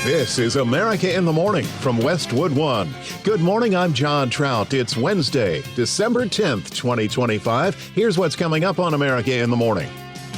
This is America in the Morning from Westwood One. Good morning, I'm John Trout. It's Wednesday, December 10th, 2025. Here's what's coming up on America in the Morning.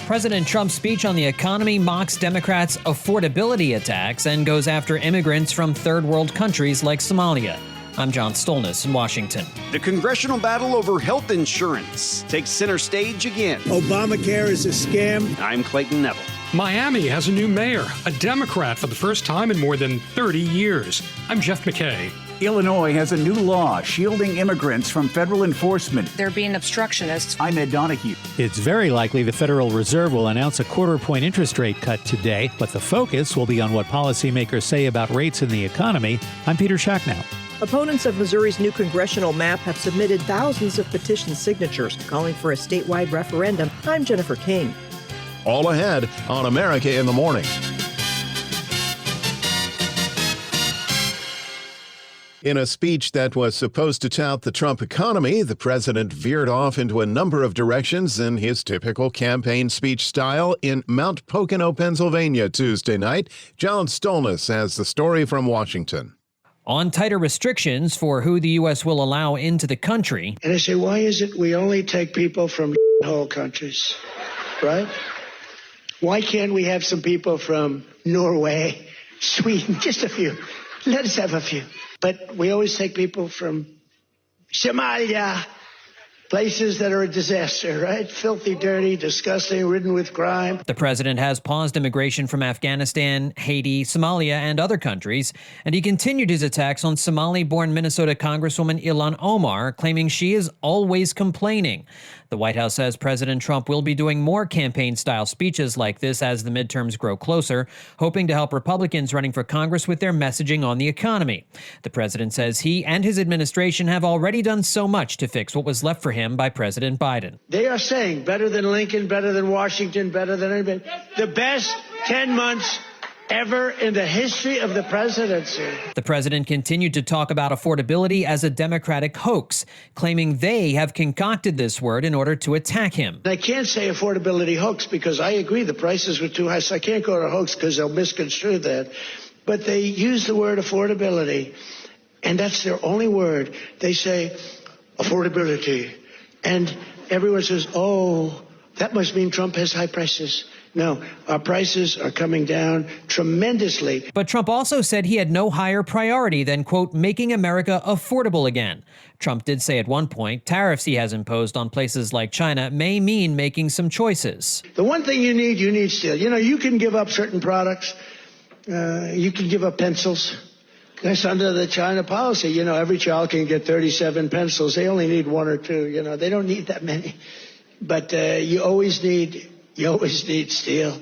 President Trump's speech on the economy mocks Democrats' affordability attacks and goes after immigrants from third world countries like Somalia. I'm John Stolnis in Washington. The congressional battle over health insurance takes center stage again. Obamacare is a scam. I'm Clayton Neville. Miami has a new mayor, a Democrat for the first time in more than 30 years. I'm Jeff McKay. Illinois has a new law shielding immigrants from federal enforcement. They're being obstructionists. I'm Ed Donahue. It's very likely the Federal Reserve will announce a quarter-point interest rate cut today, but the focus will be on what policymakers say about rates in the economy. I'm Peter Schacknow. Opponents of Missouri's new congressional map have submitted thousands of petition signatures calling for a statewide referendum. I'm Jennifer King. All ahead on America in the Morning. In a speech that was supposed to tout the Trump economy, the president veered off into a number of directions in his typical campaign speech style in Mount Pocono, Pennsylvania, Tuesday night. John Stolnis has the story from Washington. On tighter restrictions for who the U.S. will allow into the country. And I say, why is it we only take people from whole countries, right? Why can't we have some people from Norway, Sweden, just a few? Let us have a few. But we always take people from Somalia, places that are a disaster, right? Filthy, dirty, disgusting, ridden with crime. The president has paused immigration from Afghanistan, Haiti, Somalia, and other countries, and he continued his attacks on Somali-born Minnesota Congresswoman Ilhan Omar, claiming she is always complaining. The White House says President Trump will be doing more campaign-style speeches like this as the midterms grow closer, hoping to help Republicans running for Congress with their messaging on the economy. The president says he and his administration have already done so much to fix what was left for him by President Biden. They are saying better than Lincoln, better than Washington, better than anybody. The best 10 months ever in the history of the presidency. The president continued to talk about affordability as a Democratic hoax, claiming they have concocted this word in order to attack him. I can't say affordability hoax because I agree the prices were too high, so I can't go to hoax because they'll misconstrue that. But they use the word affordability, and that's their only word. They say affordability, and everyone says, oh, that must mean Trump has high prices. No, our prices are coming down tremendously. But Trump also said he had no higher priority than, quote, making America affordable again. Trump did say at one point tariffs he has imposed on places like China may mean making some choices. The one thing you need steel. You know, you can give up certain products. You can give up pencils. That's under the China policy. You know, every child can get 37 pencils. They only need one or two. You know, they don't need that many. But you always need steel.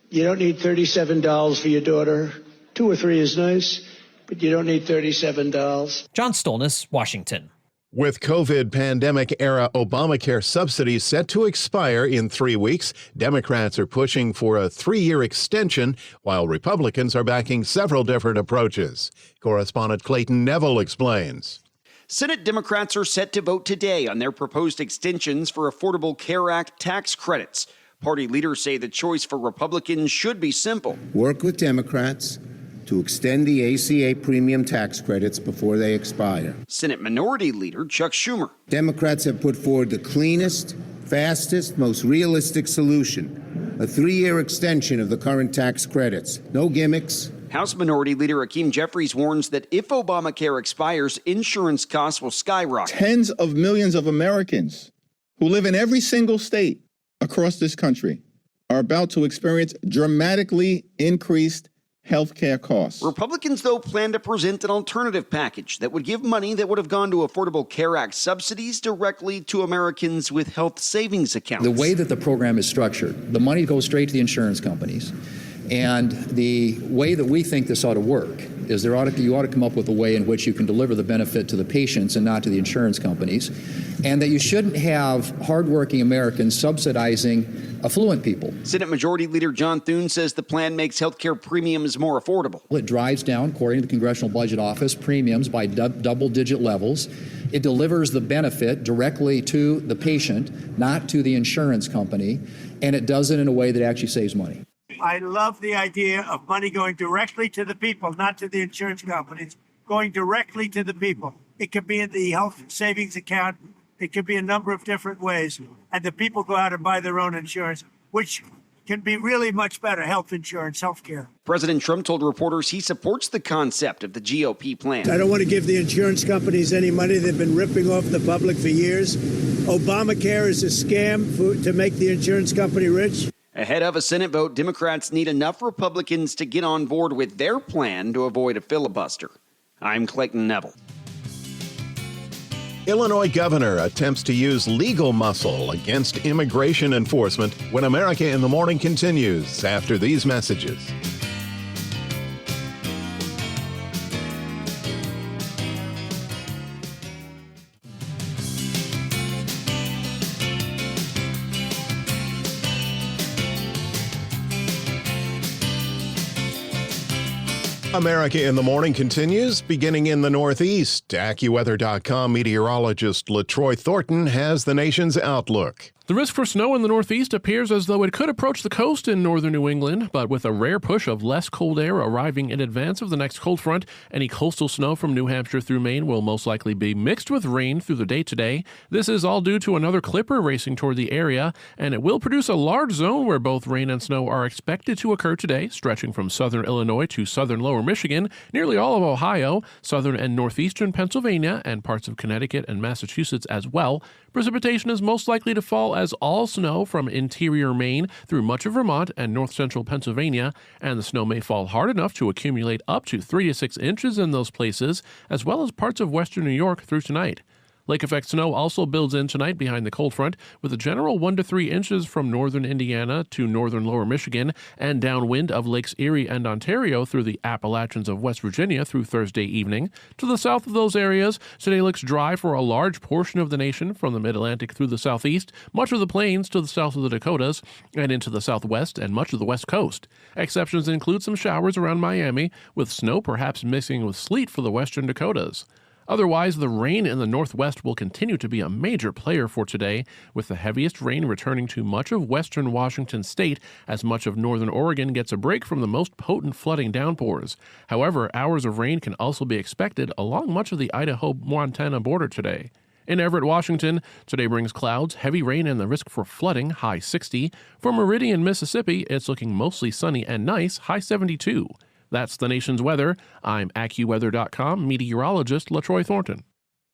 You don't need $37 for your daughter. 2 or 3 is nice, but you don't need $37. John Stolnis, Washington. With COVID pandemic-era Obamacare subsidies set to expire in 3 weeks, Democrats are pushing for a 3-year extension, while Republicans are backing several different approaches. Correspondent Clayton Neville explains. Senate Democrats are set to vote today on their proposed extensions for Affordable Care Act tax credits. Party leaders say the choice for Republicans should be simple. Work with Democrats to extend the ACA premium tax credits before they expire. Senate Minority Leader Chuck Schumer. Democrats have put forward the cleanest, fastest, most realistic solution, a 3-year extension of the current tax credits. No gimmicks. House Minority Leader Hakeem Jeffries warns that if Obamacare expires, insurance costs will skyrocket. Tens of millions of Americans who live in every single state across this country are about to experience dramatically increased health care costs. Republicans, though, plan to present an alternative package that would give money that would have gone to Affordable Care Act subsidies directly to Americans with health savings accounts. The way that the program is structured, the money goes straight to the insurance companies. And the way that we think this ought to work is you ought to come up with a way in which you can deliver the benefit to the patients and not to the insurance companies, and that you shouldn't have hardworking Americans subsidizing affluent people. Senate Majority Leader John Thune says the plan makes health care premiums more affordable. It drives down, according to the Congressional Budget Office, premiums by double-digit levels. It delivers the benefit directly to the patient, not to the insurance company, and it does it in a way that actually saves money. I love the idea of money going directly to the people, not to the insurance companies, going directly to the people. It could be in the health savings account. It could be a number of different ways. And the people go out and buy their own insurance, which can be really much better, health insurance, health care. President Trump told reporters he supports the concept of the GOP plan. I don't want to give the insurance companies any money. They've been ripping off the public for years. Obamacare is a scam to make the insurance company rich. Ahead of a Senate vote, Democrats need enough Republicans to get on board with their plan to avoid a filibuster. I'm Clayton Neville. Illinois governor attempts to use legal muscle against immigration enforcement when America in the Morning continues after these messages. America in the Morning continues, beginning in the Northeast. AccuWeather.com meteorologist LaTroy Thornton has the nation's outlook. The risk for snow in the Northeast appears as though it could approach the coast in northern New England, but with a rare push of less cold air arriving in advance of the next cold front, any coastal snow from New Hampshire through Maine will most likely be mixed with rain through the day today. This is all due to another clipper racing toward the area, and it will produce a large zone where both rain and snow are expected to occur today, stretching from southern Illinois to southern lower Michigan, nearly all of Ohio, southern and northeastern Pennsylvania, and parts of Connecticut and Massachusetts as well. Precipitation is most likely to fall as all snow from interior Maine through much of Vermont and north-central Pennsylvania, and the snow may fall hard enough to accumulate up to 3 to 6 inches in those places, as well as parts of western New York through tonight. Lake effect snow also builds in tonight behind the cold front, with a general 1 to 3 inches from northern Indiana to northern lower Michigan, and downwind of Lakes Erie and Ontario through the Appalachians of West Virginia through Thursday evening. To the south of those areas, today looks dry for a large portion of the nation from the mid-Atlantic through the southeast, much of the plains to the south of the Dakotas, and into the southwest and much of the west coast. Exceptions include some showers around Miami, with snow perhaps mixing with sleet for the western Dakotas. Otherwise, the rain in the northwest will continue to be a major player for today, with the heaviest rain returning to much of western Washington state as much of northern Oregon gets a break from the most potent flooding downpours. However, hours of rain can also be expected along much of the Idaho-Montana border today. In Everett, Washington, today brings clouds, heavy rain, and the risk for flooding, high 60. For Meridian, Mississippi, it's looking mostly sunny and nice, high 72. That's the nation's weather. I'm AccuWeather.com meteorologist LaTroy Thornton.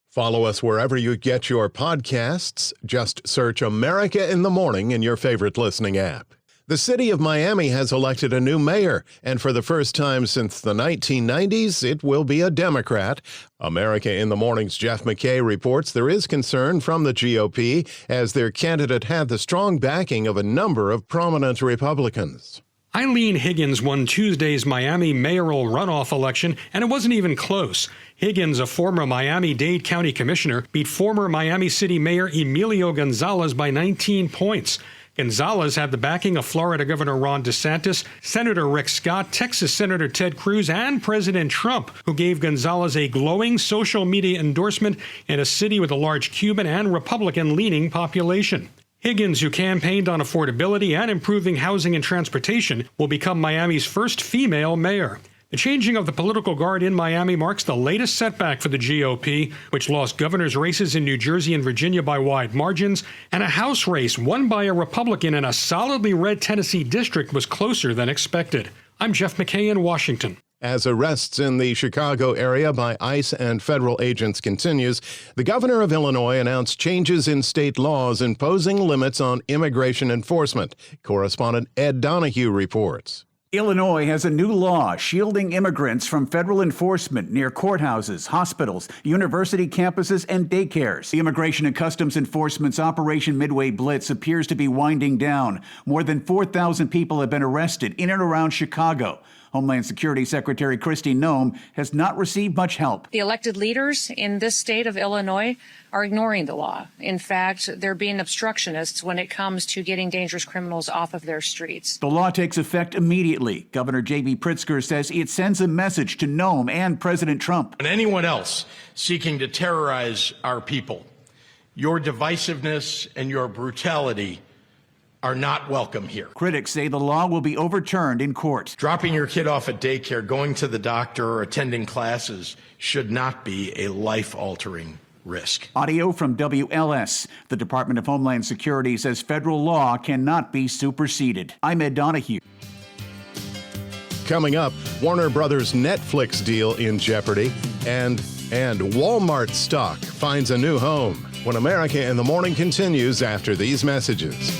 Follow us wherever you get your podcasts. Just search America in the Morning in your favorite listening app. The city of Miami has elected a new mayor, and for the first time since the 1990s, it will be a Democrat. America in the Morning's Jeff McKay reports there is concern from the GOP as their candidate had the strong backing of a number of prominent Republicans. Eileen Higgins won Tuesday's Miami mayoral runoff election, and it wasn't even close. Higgins, a former Miami-Dade County commissioner, beat former Miami City Mayor Emilio Gonzalez by 19 points. Gonzalez had the backing of Florida Governor Ron DeSantis, Senator Rick Scott, Texas Senator Ted Cruz, and President Trump, who gave Gonzalez a glowing social media endorsement in a city with a large Cuban and Republican-leaning population. Higgins, who campaigned on affordability and improving housing and transportation, will become Miami's first female mayor. The changing of the political guard in Miami marks the latest setback for the GOP, which lost governor's races in New Jersey and Virginia by wide margins, and a House race won by a Republican in a solidly red Tennessee district was closer than expected. I'm Jeff McKay in Washington. As arrests in the Chicago area by ICE and federal agents continues, the governor of Illinois announced changes in state laws imposing limits on immigration enforcement. Correspondent Ed Donahue reports. Illinois has a new law shielding immigrants from federal enforcement near courthouses, hospitals, university campuses, and daycares. The Immigration and Customs Enforcement's Operation Midway Blitz appears to be winding down. More than 4,000 people have been arrested in and around Chicago. Homeland Security Secretary Kristi Noem has not received much help. The elected leaders in this state of Illinois are ignoring the law. In fact, they're being obstructionists when it comes to getting dangerous criminals off of their streets. The law takes effect immediately. Governor J.B. Pritzker says it sends a message to Noem and President Trump. And anyone else seeking to terrorize our people, your divisiveness and your brutality are not welcome here. Critics say the law will be overturned in court. Dropping your kid off at daycare, going to the doctor, or attending classes should not be a life-altering risk. Audio from WLS. The Department of Homeland Security says federal law cannot be superseded. I'm Ed Donahue. Coming up, Warner Brothers' Netflix deal in jeopardy, and Walmart stock finds a new home. When America in the Morning continues after these messages.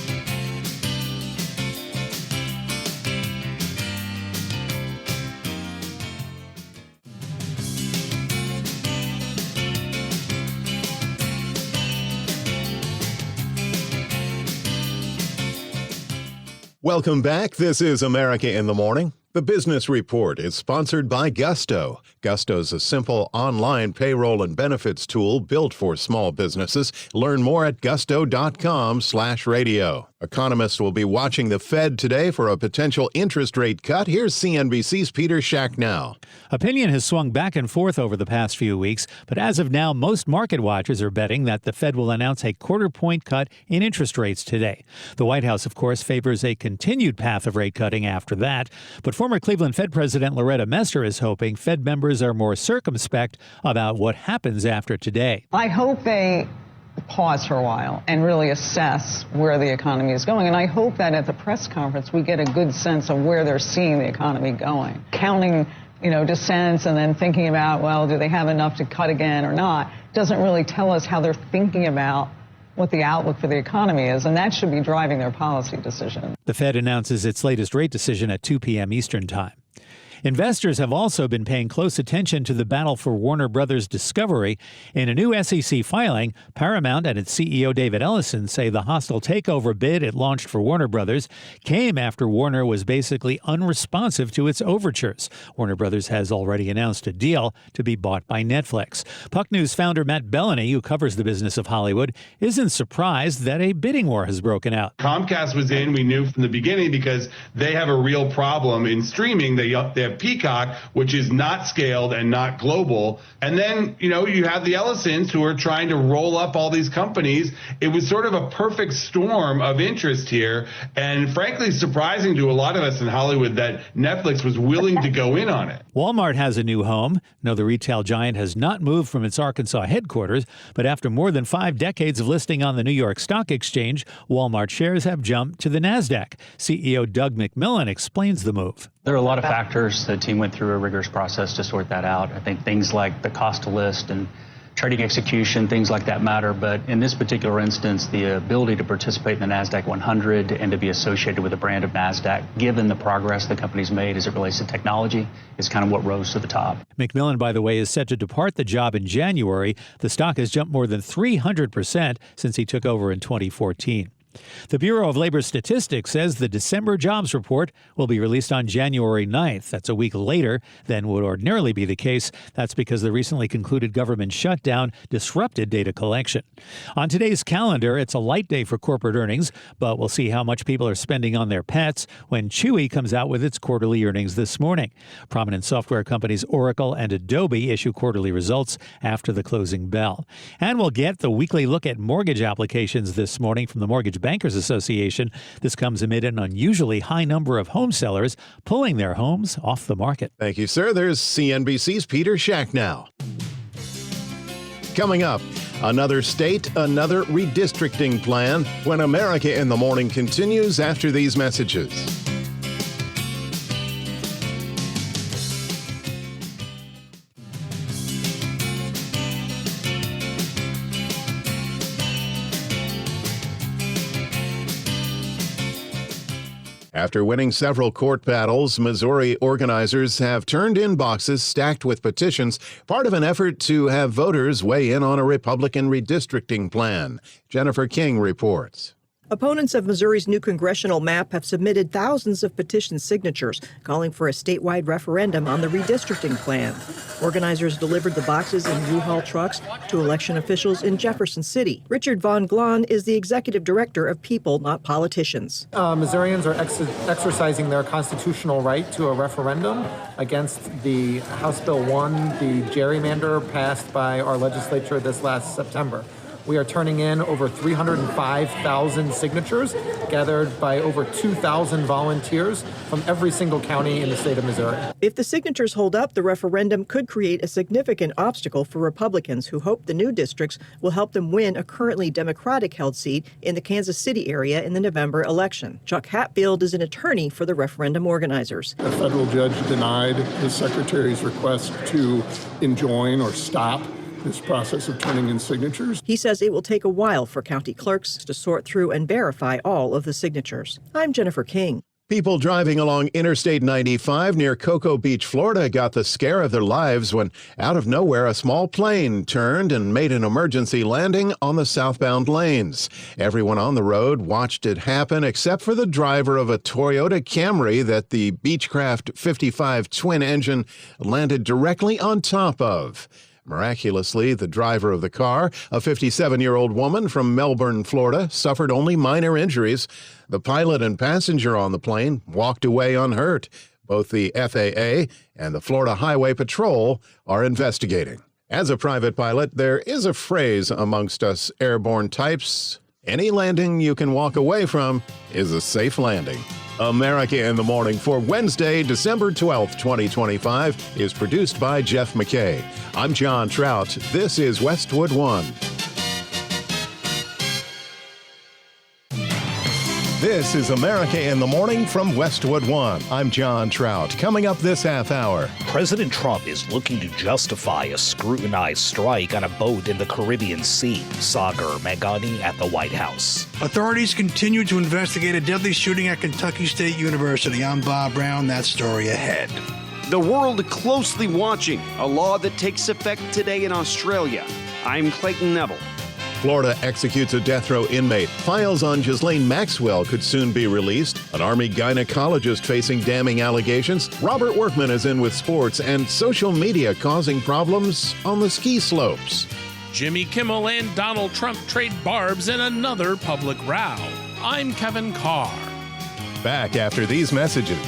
Welcome back. This is America in the Morning. The Business Report is sponsored by Gusto. Gusto's a simple online payroll and benefits tool built for small businesses. Learn more at gusto.com/radio. Economists will be watching the Fed today for a potential interest rate cut. Here's CNBC's Peter Schacknow. Opinion has swung back and forth over the past few weeks, but as of now, most market watchers are betting that the Fed will announce a quarter-point cut in interest rates today. The White House, of course, favors a continued path of rate cutting after that, but former Cleveland Fed President Loretta Mester is hoping Fed members are more circumspect about what happens after today. I hope they pause for a while and really assess where the economy is going. And I hope that at the press conference, we get a good sense of where they're seeing the economy going. Counting, dissents and then thinking about, well, do they have enough to cut again or not, doesn't really tell us how they're thinking about what the outlook for the economy is, and that should be driving their policy decision. The Fed announces its latest rate decision at 2 p.m. Eastern Time. Investors have also been paying close attention to the battle for Warner Brothers Discovery. In a new SEC filing, Paramount and its CEO David Ellison say the hostile takeover bid it launched for Warner Brothers came after Warner was basically unresponsive to its overtures. Warner Brothers has already announced a deal to be bought by Netflix. Puck News founder Matt Bellany, who covers the business of Hollywood, isn't surprised that a bidding war has broken out. Comcast was in, we knew from the beginning, because they have a real problem in streaming. They have Peacock, which is not scaled and not global. And then, you have the Ellisons who are trying to roll up all these companies. It was sort of a perfect storm of interest here. And frankly, surprising to a lot of us in Hollywood that Netflix was willing to go in on it. Walmart has a new home. No, the retail giant has not moved from its Arkansas headquarters, but after more than 5 decades of listing on the New York Stock Exchange, Walmart shares have jumped to the NASDAQ. CEO Doug McMillon explains the move. There are a lot of factors. The team went through a rigorous process to sort that out. I think things like the cost to list and trading execution, things like that matter. But in this particular instance, the ability to participate in the NASDAQ 100 and to be associated with the brand of NASDAQ, given the progress the company's made as it relates to technology, is kind of what rose to the top. McMillon, by the way, is set to depart the job in January. The stock has jumped more than 300% since he took over in 2014. The Bureau of Labor Statistics says the December jobs report will be released on January 9th. That's a week later than would ordinarily be the case. That's because the recently concluded government shutdown disrupted data collection. On today's calendar, it's a light day for corporate earnings, but we'll see how much people are spending on their pets when Chewy comes out with its quarterly earnings this morning. Prominent software companies Oracle and Adobe issue quarterly results after the closing bell. And we'll get the weekly look at mortgage applications this morning from the Mortgage Bankers Association. This comes amid an unusually high number of home sellers pulling their homes off the market. Thank you, sir. There's CNBC's Peter Schacknow. Coming up, another state, another redistricting plan when America in the Morning continues after these messages. After winning several court battles, Missouri organizers have turned in boxes stacked with petitions, part of an effort to have voters weigh in on a Republican redistricting plan. Jennifer King reports. Opponents of Missouri's new congressional map have submitted thousands of petition signatures calling for a statewide referendum on the redistricting plan. Organizers delivered the boxes in U-Haul trucks to election officials in Jefferson City. Richard Von Glahn is the executive director of People, Not Politicians. Missourians are exercising their constitutional right to a referendum against the House Bill 1, the gerrymander passed by our legislature this last September. We are turning in over 305,000 signatures gathered by over 2,000 volunteers from every single county in the state of Missouri. If the signatures hold up, the referendum could create a significant obstacle for Republicans who hope the new districts will help them win a currently Democratic-held seat in the Kansas City area in the November election. Chuck Hatfield is an attorney for the referendum organizers. A federal judge denied the secretary's request to enjoin or stop this process of turning in signatures. He says it will take a while for county clerks to sort through and verify all of the signatures. I'm Jennifer King. People driving along Interstate 95 near Cocoa Beach, Florida, got the scare of their lives when, out of nowhere, a small plane turned and made an emergency landing on the southbound lanes. Everyone on the road watched it happen except for the driver of a Toyota Camry that the Beechcraft 55 twin engine landed directly on top of. Miraculously, the driver of the car, a 57-year-old woman from Melbourne, Florida, suffered only minor injuries. The pilot and passenger on the plane walked away unhurt. Both the FAA and the Florida Highway Patrol are investigating. As a private pilot, there is a phrase amongst us airborne types: any landing you can walk away from is a safe landing. America in the Morning for Wednesday, December 12th, 2025 is produced by Jeff McKay. I'm John Trout. This is Westwood One. This is America in the Morning from Westwood One. I'm John Trout. Coming up this half hour. President Trump is looking to justify a scrutinized strike on a boat in the Caribbean Sea. Sagar Meghani at the White House. Authorities continue to investigate a deadly shooting at Kentucky State University. I'm Bob Brown. That story ahead. The world closely watching a law that takes effect today in Australia. I'm Clayton Neville. Florida executes a death row inmate. Files on Ghislaine Maxwell could soon be released. An Army gynecologist facing damning allegations. Robert Workman is in with sports, and social media causing problems on the ski slopes. Jimmy Kimmel and Donald Trump trade barbs in another public row. I'm Kevin Carr. Back after these messages.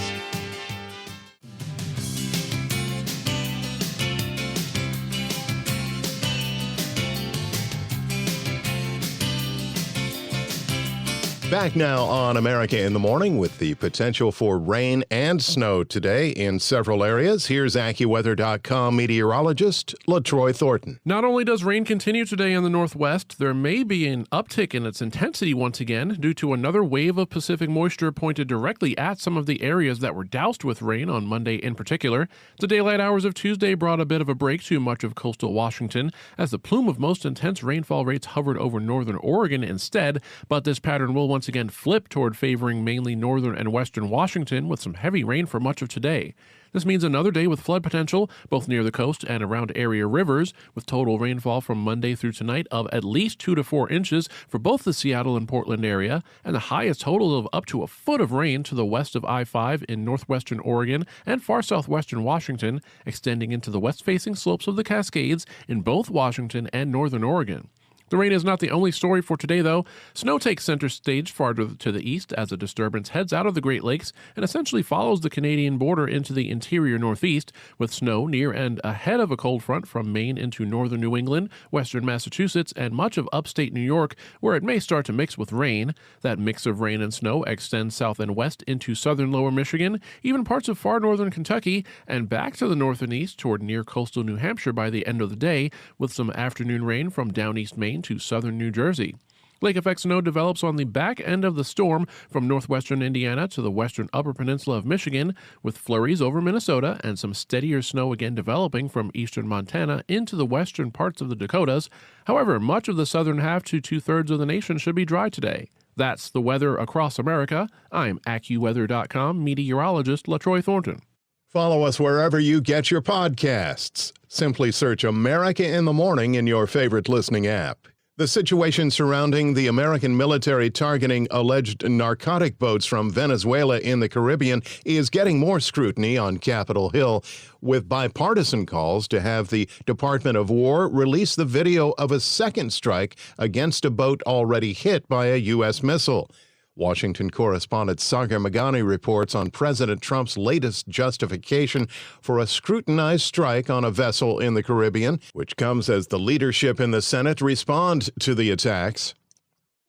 Back now on America in the Morning with the potential for rain and snow today in several areas. Here's AccuWeather.com meteorologist LaTroy Thornton. Not only does rain continue today in the northwest, there may be an uptick in its intensity once again due to another wave of Pacific moisture pointed directly at some of the areas that were doused with rain on Monday in particular. The daylight hours of Tuesday brought a bit of a break to much of coastal Washington as the plume of most intense rainfall rates hovered over northern Oregon instead, but this pattern will once again flip toward favoring mainly northern and western Washington with some heavy rain for much of today. This means another day with flood potential, both near the coast and around area rivers, with total rainfall from Monday through tonight of at least 2 to 4 inches for both the Seattle and Portland area, and the highest total of up to a foot of rain to the west of I-5 in northwestern Oregon and far southwestern Washington, extending into the west-facing slopes of the Cascades in both Washington and northern Oregon. The rain is not the only story for today, though. Snow takes center stage farther to the east as a disturbance heads out of the Great Lakes and essentially follows the Canadian border into the interior northeast, with snow near and ahead of a cold front from Maine into northern New England, western Massachusetts, and much of upstate New York, where it may start to mix with rain. That mix of rain and snow extends south and west into southern lower Michigan, even parts of far northern Kentucky, and back to the north and east toward near coastal New Hampshire by the end of the day, with some afternoon rain from down east Maine to southern New Jersey. Lake effect snow develops on the back end of the storm from northwestern Indiana to the western upper peninsula of Michigan, with flurries over Minnesota and some steadier snow again developing from eastern Montana into the western parts of the Dakotas. However, much of the southern half to 2/3 of the nation should be dry today. That's the weather across America. I'm AccuWeather.com meteorologist LaTroy Thornton. Follow us wherever you get your podcasts. Simply search America in the Morning in your favorite listening app. The situation surrounding the American military targeting alleged narcotic boats from Venezuela in the Caribbean is getting more scrutiny on Capitol Hill, with bipartisan calls to have the Department of War release the video of a second strike against a boat already hit by a U.S. missile. Washington correspondent Sagar Meghani reports on President Trump's latest justification for a scrutinized strike on a vessel in the Caribbean, which comes as the leadership in the Senate respond to the attacks.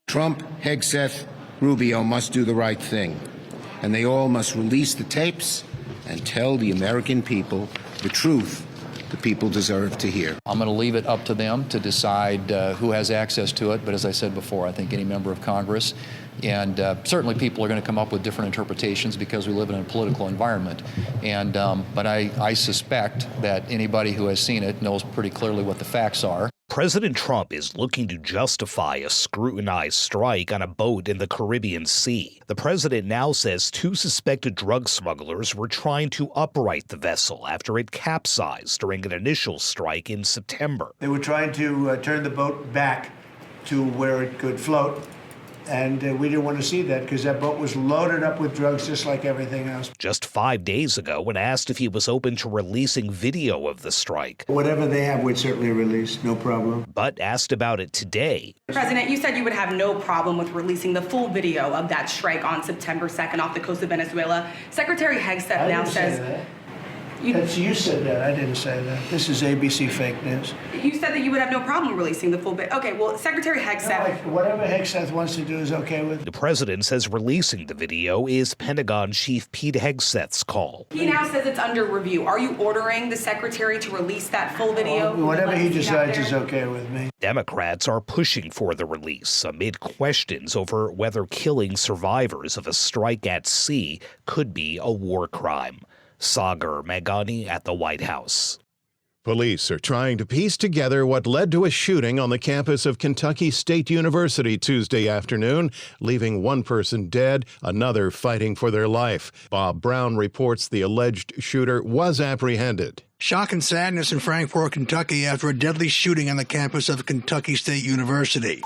Trump, Hegseth, Rubio must do the right thing, and they all must release the tapes and tell the American people the truth the people deserve to hear. I'm going to leave it up to them to decide who has access to it, but as I said before, I think any member of Congress, and certainly people are going to come up with different interpretations because we live in a political environment, but I suspect that anybody who has seen it knows pretty clearly what the facts are. President Trump is looking to justify a scrutinized strike on a boat in the Caribbean Sea. The president now says 2 suspected drug smugglers were trying to upright the vessel after it capsized during an initial strike in September. They were trying to turn the boat back to where it could float. And we didn't want to see that because that boat was loaded up with drugs just like everything else. Just 5 days ago, when asked if he was open to releasing video of the strike. Whatever they have, we'd certainly release, no problem. But asked about it today. President, you said you would have no problem with releasing the full video of that strike on September 2nd off the coast of Venezuela. Secretary Hegseth now says... You said that. I didn't say that. This is ABC fake news. You said that you would have no problem releasing the full bit. Okay, well, Secretary Hegseth... No, whatever Hegseth wants to do is okay with. The president says releasing the video is Pentagon Chief Pete Hegseth's call. He now says it's under review. Are you ordering the secretary to release that full video? Whatever he decides is okay with me. Democrats are pushing for the release amid questions over whether killing survivors of a strike at sea could be a war crime. Sagar Meghani at the White House. Police are trying to piece together what led to a shooting on the campus of Kentucky State University Tuesday afternoon, leaving one person dead, another fighting for their life. Bob Brown reports the alleged shooter was apprehended. Shock and sadness in Frankfort, Kentucky after a deadly shooting on the campus of Kentucky State University.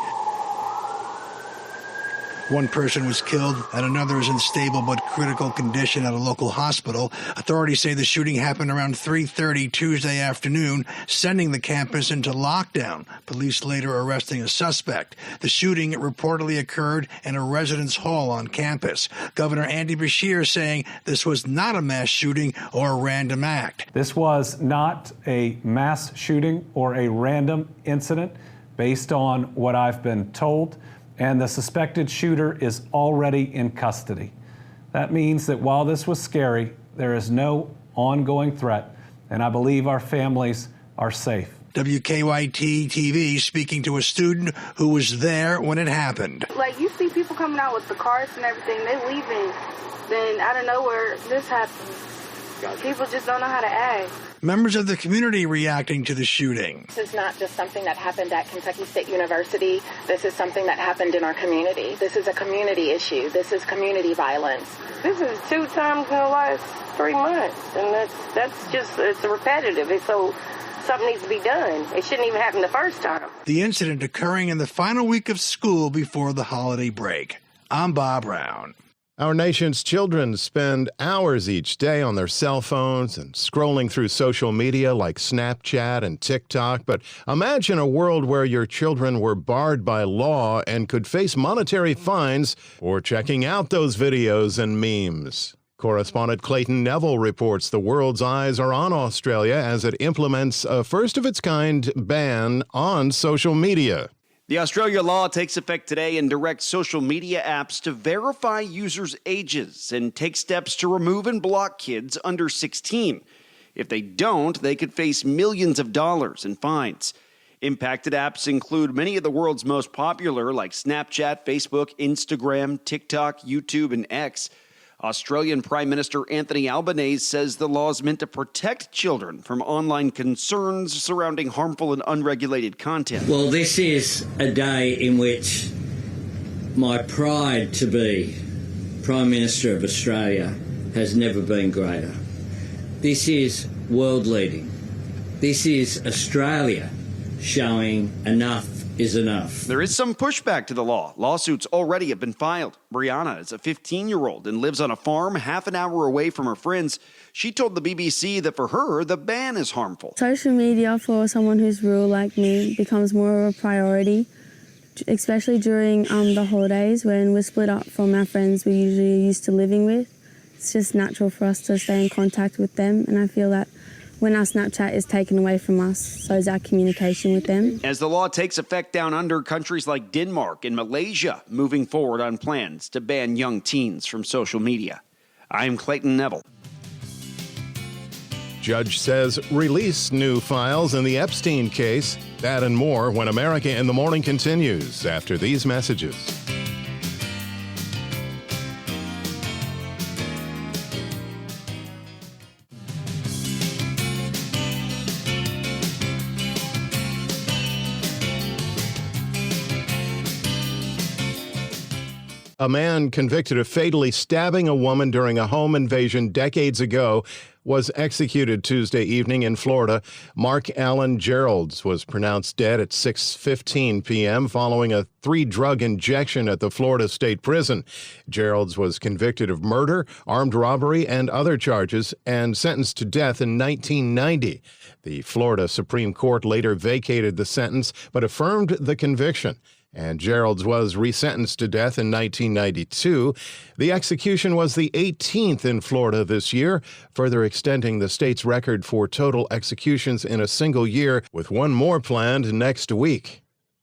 One person was killed and another is in stable but critical condition at a local hospital. Authorities say the shooting happened around 3:30 Tuesday afternoon, sending the campus into lockdown. Police later arresting a suspect. The shooting reportedly occurred in a residence hall on campus. Governor Andy Beshear saying this was not a mass shooting or a random act. This was not a mass shooting or a random incident based on what I've been told. And the suspected shooter is already in custody. That means that while this was scary, there is no ongoing threat, and I believe our families are safe. WKYT TV speaking to a student who was there when it happened. Like, you see people coming out with the cars and everything, they leaving, then out of nowhere, this happens. People just don't know how to act. Members of the community reacting to the shooting. This is not just something that happened at Kentucky State University. This is something that happened in our community. This is a community issue. This is community violence. This is 2 times in the last 3 months, and that's just, it's repetitive. So something needs to be done. It shouldn't even happen the first time. The incident occurring in the final week of school before the holiday break. I'm Bob Brown. Our nation's children spend hours each day on their cell phones and scrolling through social media like Snapchat and TikTok. But imagine a world where your children were barred by law and could face monetary fines for checking out those videos and memes. Correspondent Clayton Neville reports the world's eyes are on Australia as it implements a first-of-its-kind ban on social media. The Australia law takes effect today and directs social media apps to verify users' ages and take steps to remove and block kids under 16. If they don't, they could face millions of dollars in fines. Impacted apps include many of the world's most popular, like Snapchat, Facebook, Instagram, TikTok, YouTube, and X. Australian Prime Minister Anthony Albanese says the law is meant to protect children from online concerns surrounding harmful and unregulated content. Well, this is a day in which my pride to be Prime Minister of Australia has never been greater. This is world leading. This is Australia showing enough is enough. There is some pushback to the law. Lawsuits already have been filed. Brianna is a 15-year-old and lives on a farm half an hour away from her friends. She told the BBC that for her, the ban is harmful. Social media for someone who's rural like me becomes more of a priority especially during the holidays when we're split up from our friends we usually are used to living with. It's just natural for us to stay in contact with them, and I feel that when our Snapchat is taken away from us, so is our communication with them. As the law takes effect down under, countries like Denmark and Malaysia moving forward on plans to ban young teens from social media. I'm Clayton Neville. Judge says release new files in the Epstein case. That and more when America in the Morning continues after these messages. A man convicted of fatally stabbing a woman during a home invasion decades ago was executed Tuesday evening in Florida. Mark Allen Geralds was pronounced dead at 6:15 p.m. following a 3-drug injection at the Florida State Prison. Geralds was convicted of murder, armed robbery, and other charges and sentenced to death in 1990. The Florida Supreme Court later vacated the sentence but affirmed the conviction, and Geralds was resentenced to death in 1992. The execution was the 18th in Florida this year, further extending the state's record for total executions in a single year, with one more planned next week.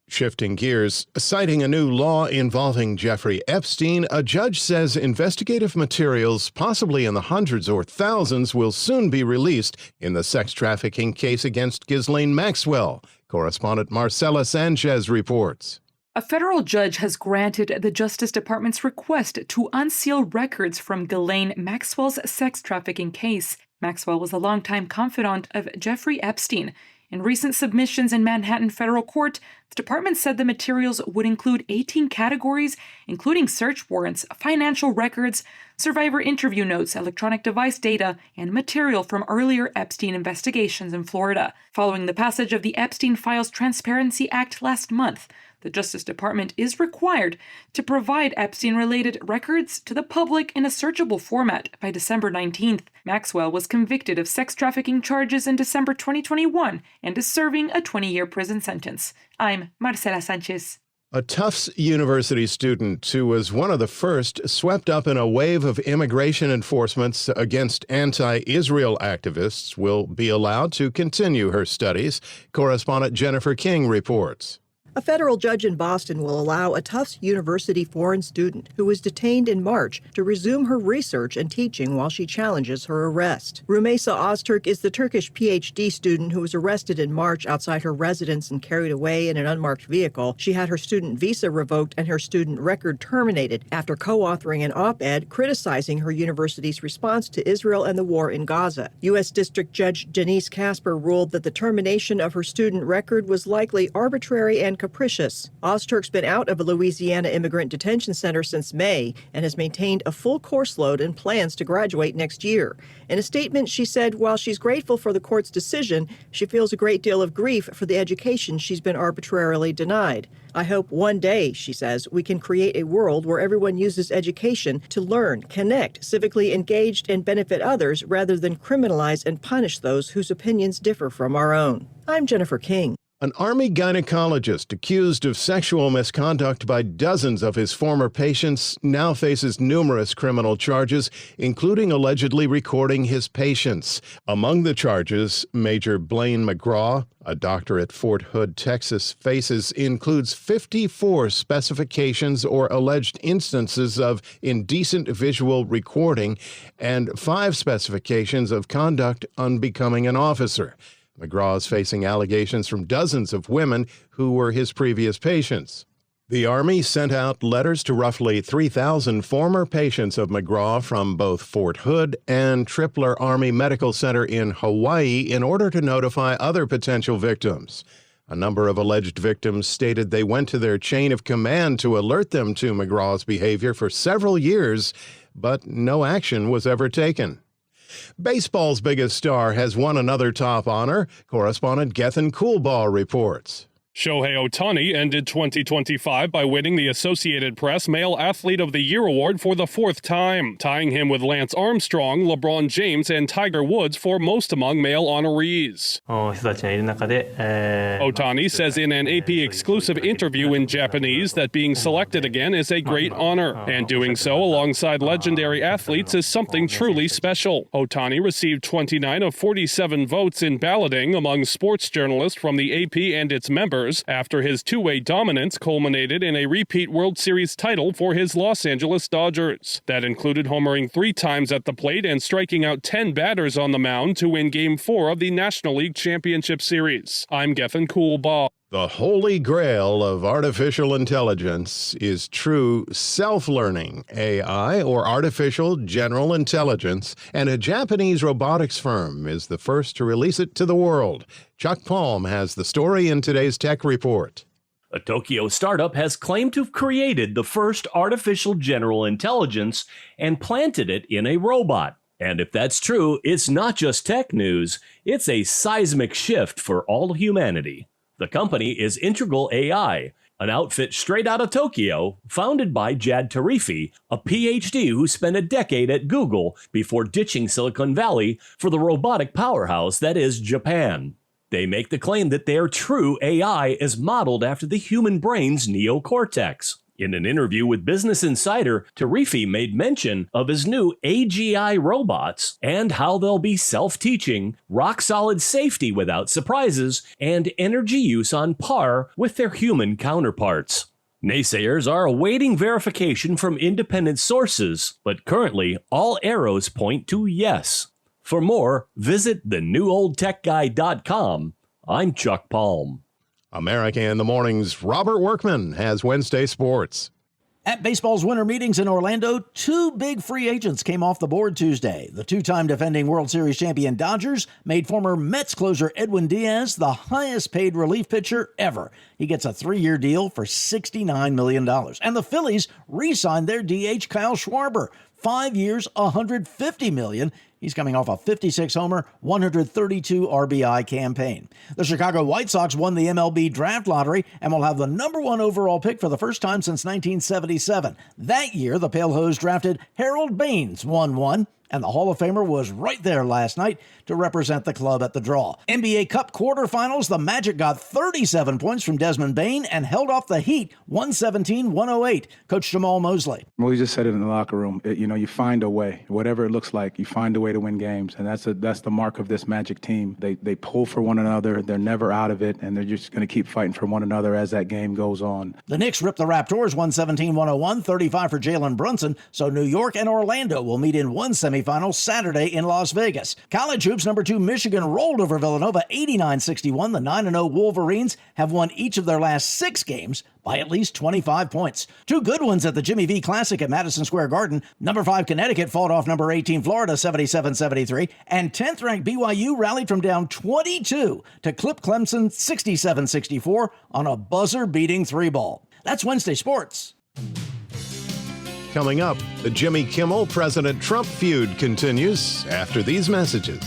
Shifting gears, citing a new law involving Jeffrey Epstein, a judge says investigative materials, possibly in the hundreds or thousands, will soon be released in the sex trafficking case against Ghislaine Maxwell. Correspondent Marcela Sanchez reports. A federal judge has granted the Justice Department's request to unseal records from Ghislaine Maxwell's sex trafficking case. Maxwell was a longtime confidant of Jeffrey Epstein. In recent submissions in Manhattan federal court, the department said the materials would include 18 categories, including search warrants, financial records, survivor interview notes, electronic device data, and material from earlier Epstein investigations in Florida. Following the passage of the Epstein Files Transparency Act last month, the Justice Department is required to provide Epstein-related records to the public in a searchable format by December 19th. Maxwell was convicted of sex trafficking charges in December 2021 and is serving a 20-year prison sentence. I'm Marcela Sanchez. A Tufts University student who was one of the first swept up in a wave of immigration enforcements against anti-Israel activists will be allowed to continue her studies. Correspondent Jennifer King reports. A federal judge in Boston will allow a Tufts University foreign student who was detained in March to resume her research and teaching while she challenges her arrest. Rumeysa Öztürk is the Turkish PhD student who was arrested in March outside her residence and carried away in an unmarked vehicle. She had her student visa revoked and her student record terminated after co-authoring an op-ed criticizing her university's response to Israel and the war in Gaza. U.S. District Judge Janice Casper ruled that the termination of her student record was likely arbitrary and capricious. Öztürk's been out of a Louisiana immigrant detention center since May and has maintained a full course load and plans to graduate next year. In a statement, she said while she's grateful for the court's decision, she feels a great deal of grief for the education she's been arbitrarily denied. I hope one day, she says, we can create a world where everyone uses education to learn, connect, civically engaged, and benefit others rather than criminalize and punish those whose opinions differ from our own. I'm Jennifer King. An Army gynecologist accused of sexual misconduct by dozens of his former patients now faces numerous criminal charges, including allegedly recording his patients. Among the charges, Major Blaine McGraw, a doctor at Fort Hood, Texas, faces includes 54 specifications or alleged instances of indecent visual recording and 5 specifications of conduct unbecoming an officer. McGraw is facing allegations from dozens of women who were his previous patients. The Army sent out letters to roughly 3,000 former patients of McGraw from both Fort Hood and Tripler Army Medical Center in Hawaii in order to notify other potential victims. A number of alleged victims stated they went to their chain of command to alert them to McGraw's behavior for several years, but no action was ever taken. Baseball's biggest star has won another top honor. Correspondent Gethin Coolbaugh reports. Shohei Ohtani ended 2025 by winning the Associated Press Male Athlete of the Year award for the fourth time, tying him with Lance Armstrong, LeBron James, and Tiger Woods for most among male honorees. Ohtani says in an AP exclusive interview in Japanese that being selected again is a great honor, and doing so alongside legendary athletes is something truly special. Ohtani received 29 of 47 votes in balloting among sports journalists from the AP and its members, after his two-way dominance culminated in a repeat World Series title for his Los Angeles Dodgers. That included homering 3 times at the plate and striking out 10 batters on the mound to win Game 4 of the National League Championship Series. I'm Gethin Coolbaugh. The holy grail of artificial intelligence is true self-learning, AI, or artificial general intelligence, and a Japanese robotics firm is the first to release it to the world. Chuck Palm has the story in today's Tech Report. A Tokyo startup has claimed to have created the first artificial general intelligence and planted it in a robot. And if that's true, it's not just tech news, it's a seismic shift for all humanity. The company is Integral AI, an outfit straight out of Tokyo, founded by Jad Tarifi, a PhD who spent a decade at Google before ditching Silicon Valley for the robotic powerhouse that is Japan. They make the claim that their true AI is modeled after the human brain's neocortex. In an interview with Business Insider, Tarifi made mention of his new AGI robots and how they'll be self-teaching, rock-solid safety without surprises, and energy use on par with their human counterparts. Naysayers are awaiting verification from independent sources, but currently all arrows point to yes. For more, visit thenewOldTechGuy.com. I'm Chuck Palm. America in the Morning's Robert Workman has Wednesday sports. At baseball's winter meetings in Orlando, 2 big free agents came off the board Tuesday. The 2-time defending World Series champion Dodgers made former Mets closer Edwin Diaz the highest paid relief pitcher ever. He gets a 3-year deal for $69 million. And the Phillies re-signed their DH Kyle Schwarber. 5 years, $150 million. He's coming off a 56-homer, 132 RBI campaign. The Chicago White Sox won the MLB draft lottery and will have the number 1 overall pick for the first time since 1977. That year, the Pale Hose drafted Harold Baines 1-1. And the Hall of Famer was right there last night to represent the club at the draw. NBA Cup quarterfinals, the Magic got 37 points from Desmond Bane and held off the Heat 117-108. Coach Jamal Mosley. Well, we just said it in the locker room. You find a way. Whatever it looks like, you find a way to win games. And that's the mark of this Magic team. They pull for one another. They're never out of it. And they're just going to keep fighting for one another as that game goes on. The Knicks ripped the Raptors 117-101, 35 for Jalen Brunson. So New York and Orlando will meet in one semifinal Saturday in Las Vegas. College hoops number 2 Michigan rolled over Villanova 89-61. The 9-0 Wolverines have won each of their last 6 games by at least 25 points. 2 good ones at the Jimmy V Classic at Madison Square Garden. Number 5 Connecticut fought off number 18 Florida 77-73, and 10th ranked BYU rallied from down 22 to clip Clemson 67-64 on a buzzer-beating 3-ball. That's Wednesday Sports. Coming up, the Jimmy Kimmel President Trump feud continues after these messages.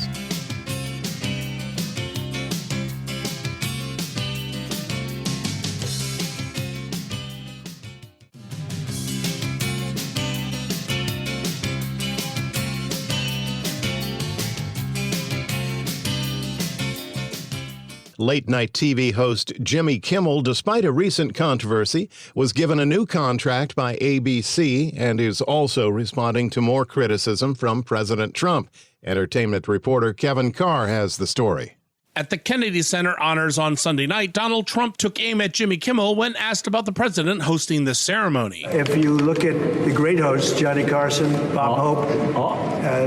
Late-night TV host Jimmy Kimmel, despite a recent controversy, was given a new contract by ABC and is also responding to more criticism from President Trump. Entertainment reporter Kevin Carr has the story. At the Kennedy Center honors on Sunday night, Donald Trump took aim at Jimmy Kimmel when asked about the president hosting the ceremony. If you look at the great hosts, Johnny Carson, Bob Hope,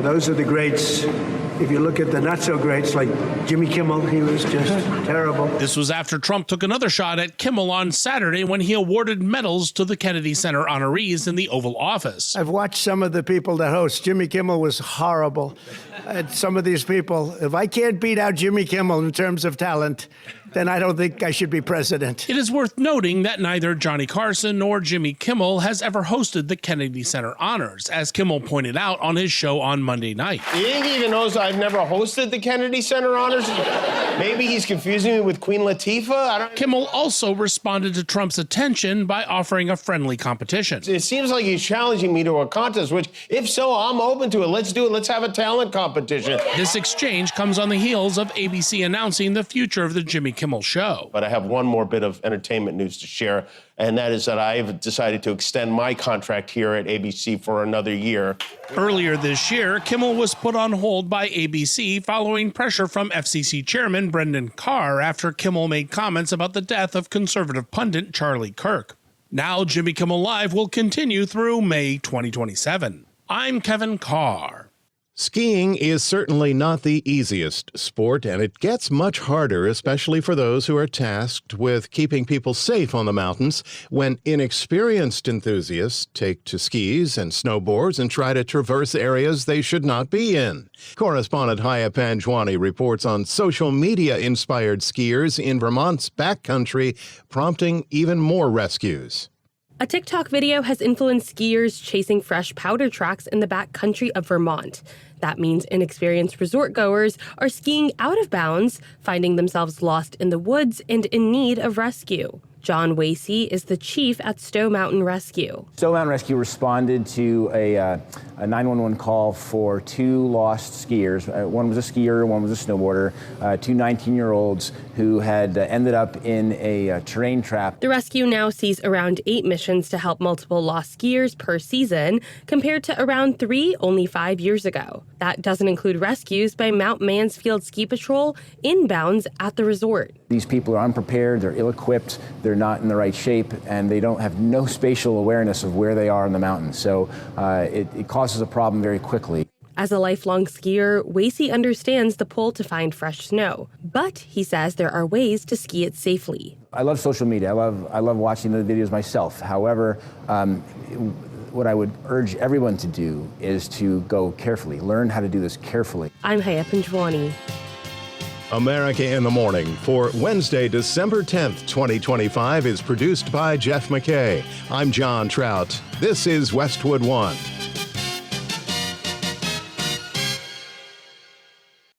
those are the greats. If you look at the not-so-greats like Jimmy Kimmel, he was just terrible. This was after Trump took another shot at Kimmel on Saturday when he awarded medals to the Kennedy Center honorees in the Oval Office. I've watched some of the people that host. Jimmy Kimmel was horrible. Some of these people, if I can't beat out Jimmy Kimmel in terms of talent, then I don't think I should be president. It is worth noting that neither Johnny Carson nor Jimmy Kimmel has ever hosted the Kennedy Center Honors, as Kimmel pointed out on his show on Monday night. You think he even knows I've never hosted the Kennedy Center Honors? Maybe he's confusing me with Queen Latifah? Kimmel also responded to Trump's attention by offering a friendly competition. It seems like he's challenging me to a contest, which, if so, I'm open to it. Let's do it. Let's have a talent competition. This exchange comes on the heels of ABC announcing the future of the Jimmy Kimmel Show. But I have one more bit of entertainment news to share, and that is that I've decided to extend my contract here at ABC for another year. Earlier this year, Kimmel was put on hold by ABC following pressure from FCC Chairman Brendan Carr after Kimmel made comments about the death of conservative pundit Charlie Kirk. Now Jimmy Kimmel Live will continue through May 2027. I'm Kevin Carr. Skiing is certainly not the easiest sport, and it gets much harder, especially for those who are tasked with keeping people safe on the mountains, when inexperienced enthusiasts take to skis and snowboards and try to traverse areas they should not be in. Correspondent Haya Panjwani reports on social media-inspired skiers in Vermont's backcountry, prompting even more rescues. A TikTok video has influenced skiers chasing fresh powder tracks in the backcountry of Vermont. That means inexperienced resort goers are skiing out of bounds, finding themselves lost in the woods and in need of rescue. John Wasey is the chief at Stowe Mountain Rescue. Stowe Mountain Rescue responded to a 911 call for two lost skiers. One was a skier, one was a snowboarder, two 19-year-olds who had ended up in a terrain trap. The rescue now sees around 8 missions to help multiple lost skiers per season, compared to around 3 only 5 years ago. That doesn't include rescues by Mount Mansfield Ski Patrol inbounds at the resort. These people are unprepared, they're ill-equipped, they're not in the right shape, and they don't have no spatial awareness of where they are in the mountains. So it causes a problem very quickly. As a lifelong skier, Wasey understands the pull to find fresh snow, but he says there are ways to ski it safely. I love social media. I love watching the videos myself. However, what I would urge everyone to do is to go carefully, learn how to do this carefully. I'm Haya Panjwani. America in the Morning for Wednesday, December 10th, 2025 is produced by Jeff McKay. I'm John Trout. This is Westwood One.